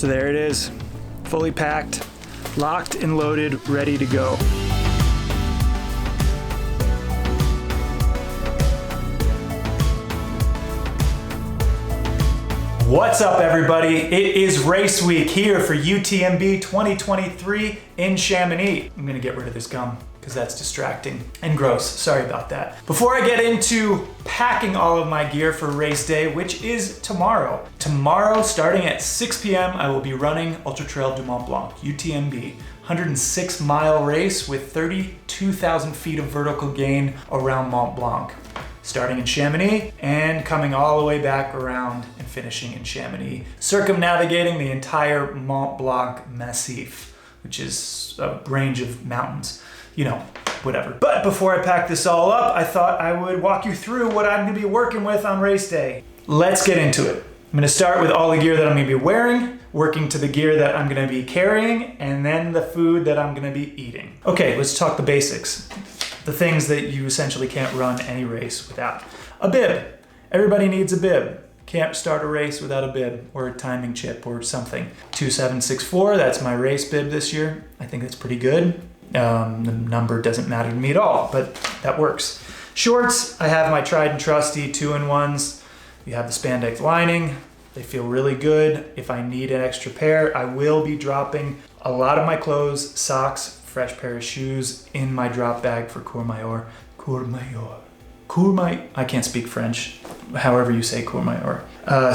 So there it is, fully packed, locked and loaded, ready to go. What's up, everybody? It is race week here for UTMB 2023 in Chamonix. I'm gonna get rid of this gum because that's distracting and gross. Sorry about that. Before I get into packing all of my gear for race day, which is tomorrow. Tomorrow, starting at 6 p.m., I will be running Trail du Mont Blanc, UTMB. 106-mile race with 32,000 feet of vertical gain around Mont Blanc. Starting in Chamonix and coming all the way back around and finishing in Chamonix, circumnavigating the entire Mont Blanc Massif, which is a range of mountains, you know, whatever. But before I pack this all up, I thought I would walk you through what I'm gonna be working with on race day. Let's get into it. I'm gonna start with all the gear that I'm gonna be wearing, working to the gear that I'm gonna be carrying, and then the food that I'm gonna be eating. Okay, let's talk the basics. The things that you essentially can't run any race without. A bib. Everybody needs a bib. Can't start a race without a bib or a timing chip or something. 2764, that's my race bib this year. I think that's pretty good. The number doesn't matter to me at all, but that works. Shorts, I have my tried and trusty 2-in-1s. You have the spandex lining. They feel really good. If I need an extra pair, I will be dropping a lot of my clothes, socks, fresh pair of shoes in my drop bag for Courmayeur. I can't speak French, however you say Courmayeur.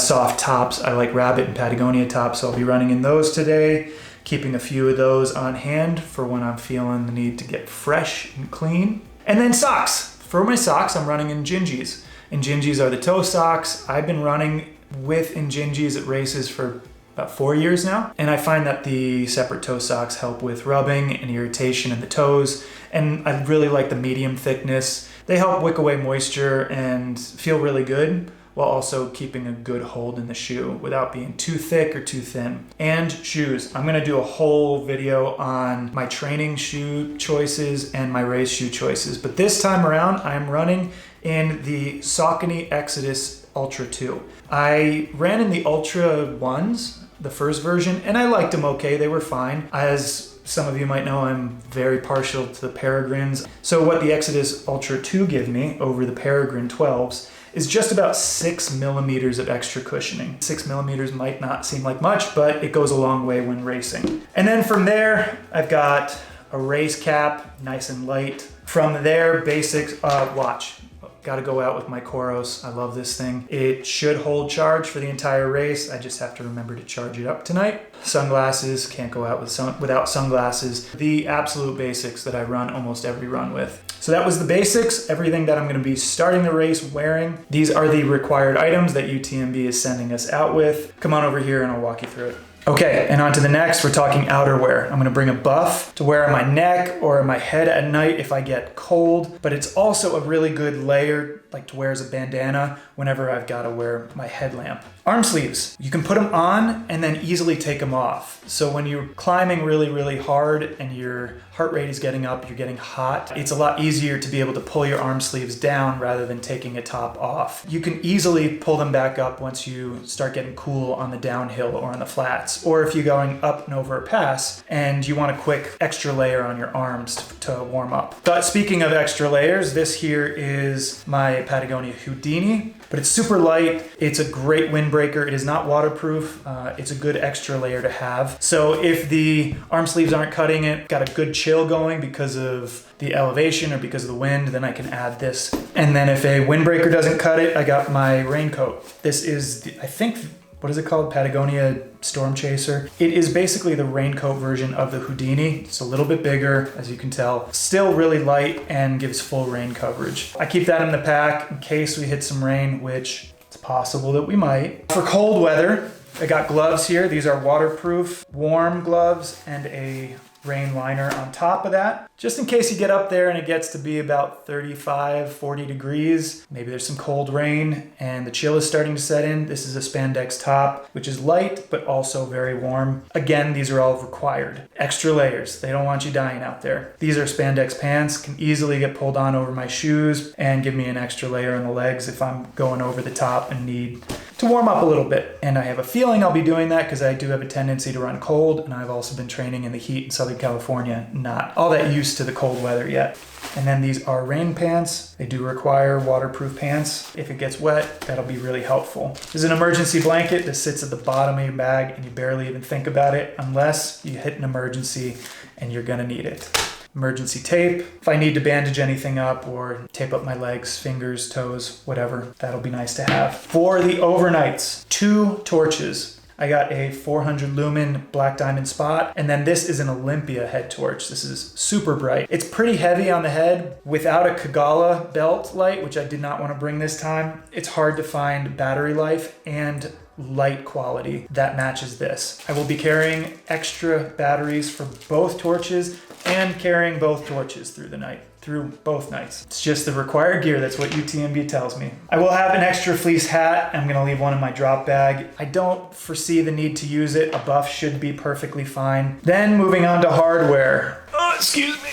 Soft tops, I like rabbit and Patagonia tops, so I'll be running in those today. Keeping a few of those on hand for when I'm feeling the need to get fresh and clean. And then socks. For my socks, I'm running Injinjis. Injinjis are the toe socks. I've been running with Injinjis at races for about 4 years now. And I find that the separate toe socks help with rubbing and irritation in the toes. And I really like the medium thickness. They help wick away moisture and feel really good while also keeping a good hold in the shoe without being too thick or too thin. And shoes. I'm gonna do a whole video on my training shoe choices and my race shoe choices. But this time around, I'm running in the Saucony Exodus Ultra 2. I ran in the Ultra 1s, the first version, and I liked them okay, they were fine. As some of you might know, I'm very partial to the Peregrines. So what the Exodus Ultra 2 give me over the Peregrine 12s is just about 6 millimeters of extra cushioning. 6 millimeters might not seem like much, but it goes a long way when racing. And then from there, I've got a race cap, nice and light. From there, basics, watch. Got to go out with my Coros. I love this thing. It should hold charge for the entire race. I just have to remember to charge it up tonight. Sunglasses, can't go out without sunglasses. The absolute basics that I run almost every run with. So that was the basics, everything that I'm going to be starting the race wearing. These are the required items that UTMB is sending us out with. Come on over here and I'll walk you through it. Okay, and on to the next, we're talking outerwear. I'm gonna bring a buff to wear on my neck or my head at night if I get cold, but it's also a really good layer, like to wear as a bandana whenever I've gotta wear my headlamp. Arm sleeves, you can put them on and then easily take them off. So when you're climbing really, really hard and your heart rate is getting up, you're getting hot, it's a lot easier to be able to pull your arm sleeves down rather than taking a top off. You can easily pull them back up once you start getting cool on the downhill or on the flats. Or if you're going up and over a pass and you want a quick extra layer on your arms to warm up. But speaking of extra layers, this here is my Patagonia Houdini, but it's super light. It's a great windbreaker. It is not waterproof. It's a good extra layer to have. So if the arm sleeves aren't cutting it, got a good chill going because of the elevation or because of the wind, then I can add this. And then if a windbreaker doesn't cut it, I got my raincoat. This is, I think, what is it called? Patagonia Storm Chaser. It is basically the raincoat version of the Houdini. It's a little bit bigger, as you can tell. Still really light and gives full rain coverage. I keep that in the pack in case we hit some rain, which it's possible that we might. For cold weather, I got gloves here. These are waterproof, warm gloves and a rain liner on top of that. Just in case you get up there and it gets to be about 35, 40 degrees, maybe there's some cold rain and the chill is starting to set in. This is a spandex top, which is light, but also very warm. Again, these are all required. Extra layers. They don't want you dying out there. These are spandex pants, can easily get pulled on over my shoes and give me an extra layer on the legs if I'm going over the top and need to warm up a little bit. And I have a feeling I'll be doing that because I do have a tendency to run cold, and I've also been training in the heat in Southern California, not all that used to the cold weather yet. And then these are rain pants. They do require waterproof pants. If it gets wet, that'll be really helpful. There's an emergency blanket that sits at the bottom of your bag, and you barely even think about it unless you hit an emergency and you're gonna need it. Emergency tape. If I need to bandage anything up or tape up my legs, fingers, toes, whatever, that'll be nice to have. For the overnights, 2 torches. I got a 400 lumen black diamond spot, and then this is an Olympia head torch. This is super bright. It's pretty heavy on the head. Without a Kagala belt light, which I did not want to bring this time, it's hard to find battery life and light quality that matches this. I will be carrying extra batteries for both torches and carrying both torches through the night, through both nights. It's just the required gear. That's what UTMB tells me. I will have an extra fleece hat. I'm gonna leave one in my drop bag. I don't foresee the need to use it. A buff should be perfectly fine. Then moving on to hardware. Oh, excuse me.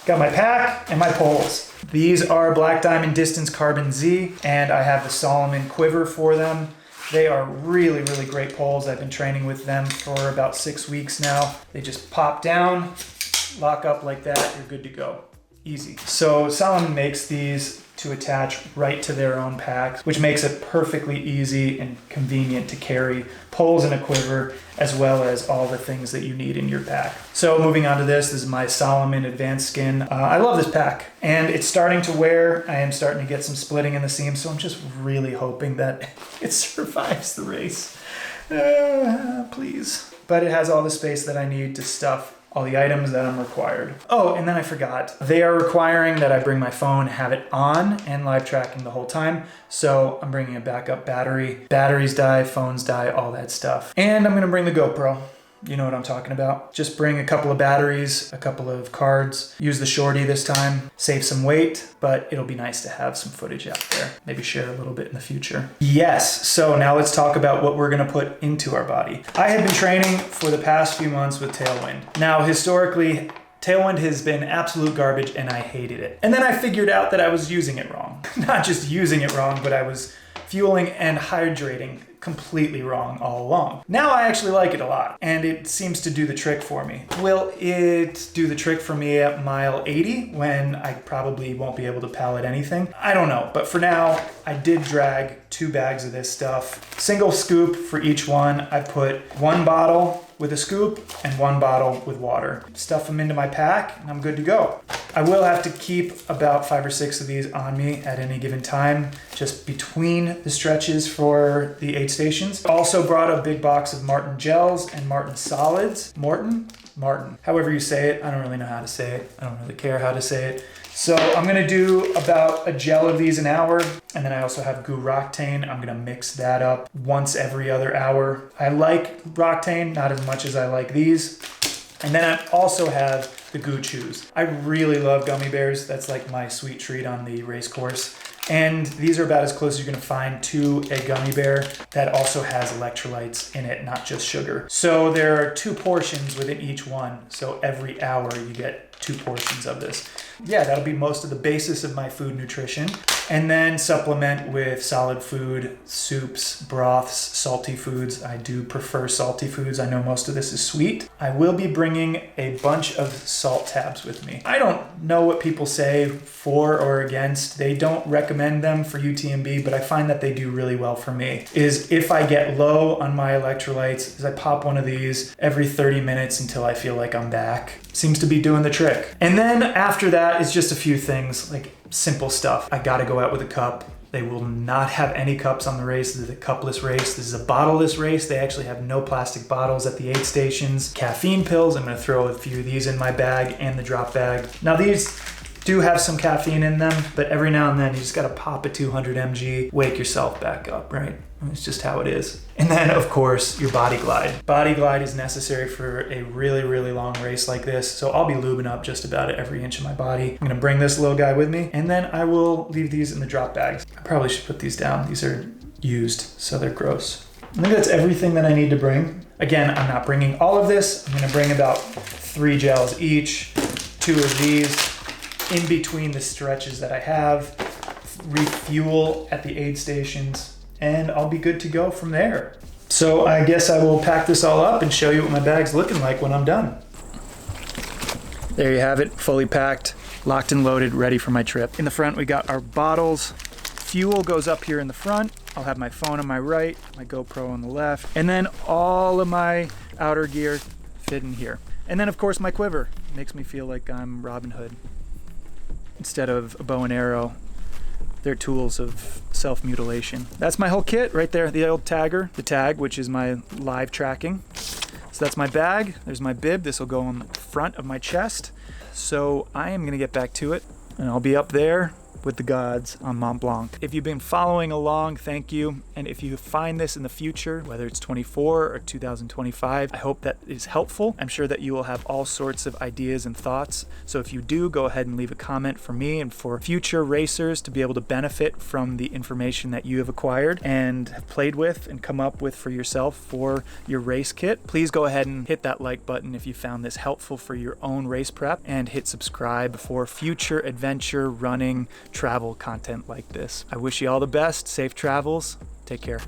Got my pack and my poles. These are Black Diamond Distance Carbon Z, and I have the Solomon quiver for them. They are really, really great poles. I've been training with them for about 6 weeks now. They just pop down, lock up like that, you're good to go. Easy. So Solomon makes these to attach right to their own packs, which makes it perfectly easy and convenient to carry poles and a quiver, as well as all the things that you need in your pack. So moving on to this is my Solomon Advanced Skin. I love this pack, and it's starting to wear. I am starting to get some splitting in the seams, so I'm just really hoping that it survives the race. Please. But it has all the space that I need to stuff all the items that I'm required. Oh, and then I forgot. They are requiring that I bring my phone, have it on and live tracking the whole time. So I'm bringing a backup battery. Batteries die, phones die, all that stuff. And I'm gonna bring the GoPro. You know what I'm talking about. Just bring a couple of batteries, a couple of cards, use the shorty this time, save some weight, but it'll be nice to have some footage out there. Maybe share a little bit in the future. Yes, so now let's talk about what we're gonna put into our body. I have been training for the past few months with Tailwind. Now, historically, Tailwind has been absolute garbage and I hated it. And then I figured out that I was using it wrong. Not just using it wrong, but I was fueling and hydrating completely wrong all along. Now I actually like it a lot, and it seems to do the trick for me. Will it do the trick for me at mile 80 when I probably won't be able to pallet anything? I don't know, but for now, I did drag 2 bags of this stuff. Single scoop for each one. I put 1 bottle with a scoop and 1 bottle with water. Stuff them into my pack and I'm good to go. I will have to keep about 5 or 6 of these on me at any given time, just between the stretches for the 8 stations. Also brought a big box of Martin gels and Martin solids. Martin, however you say it. I don't really know how to say it. I don't really care how to say it. So I'm gonna do about a gel of these an hour. And then I also have Goo Roctane. I'm gonna mix that up once every other hour. I like Roctane, not as much as I like these. And then I also have the Goo Chews. I really love gummy bears. That's like my sweet treat on the race course. And these are about as close as you're gonna find to a gummy bear that also has electrolytes in it, not just sugar. So there are 2 portions within each one. So every hour you get 2 portions of this. Yeah, that'll be most of the basis of my food nutrition. And then supplement with solid food, soups, broths, salty foods. I do prefer salty foods. I know most of this is sweet. I will be bringing a bunch of salt tabs with me. I don't know what people say for or against. They don't recommend them for UTMB, but I find that they do really well for me. Is if I get low on my electrolytes, is I pop one of these every 30 minutes until I feel like I'm back. Seems to be doing the trick. And then after that is just a few things like simple stuff. I gotta go out with a cup. They will not have any cups on the race. This is a cupless race. This is a bottleless race. They actually have no plastic bottles at the 8 stations. Caffeine pills. I'm gonna throw a few of these in my bag and the drop bag. Now these do have some caffeine in them, but every now and then you just gotta pop a 200 mg, wake yourself back up, right? It's just how it is. And then of course, your Body Glide. Body Glide is necessary for a really, really long race like this. So I'll be lubing up just about every inch of my body. I'm gonna bring this little guy with me, and then I will leave these in the drop bags. I probably should put these down. These are used, so they're gross. I think that's everything that I need to bring. Again, I'm not bringing all of this. I'm gonna bring about 3 gels each, 2 of these, in between the stretches that I have, refuel at the aid stations, and I'll be good to go from there. So I guess I will pack this all up and show you what my bag's looking like when I'm done. There you have it, fully packed, locked and loaded, ready for my trip. In the front, we got our bottles. Fuel goes up here in the front. I'll have my phone on my right, my GoPro on the left, and then all of my outer gear fit in here. And then of course my quiver. Makes me feel like I'm Robin Hood. Instead of a bow and arrow, they're tools of self-mutilation. That's my whole kit right there, the old tagger, the tag, which is my live tracking. So that's my bag, there's my bib, this will go on the front of my chest. So I am gonna get back to it, and I'll be up there with the gods on Mont Blanc. If you've been following along, thank you. And if you find this in the future, whether it's 24 or 2025, I hope that is helpful. I'm sure that you will have all sorts of ideas and thoughts. So if you do, go ahead and leave a comment for me and for future racers to be able to benefit from the information that you have acquired and have played with and come up with for yourself for your race kit. Please go ahead and hit that like button if you found this helpful for your own race prep, and hit subscribe for future adventure running travel content like this. I wish you all the best, safe travels, take care.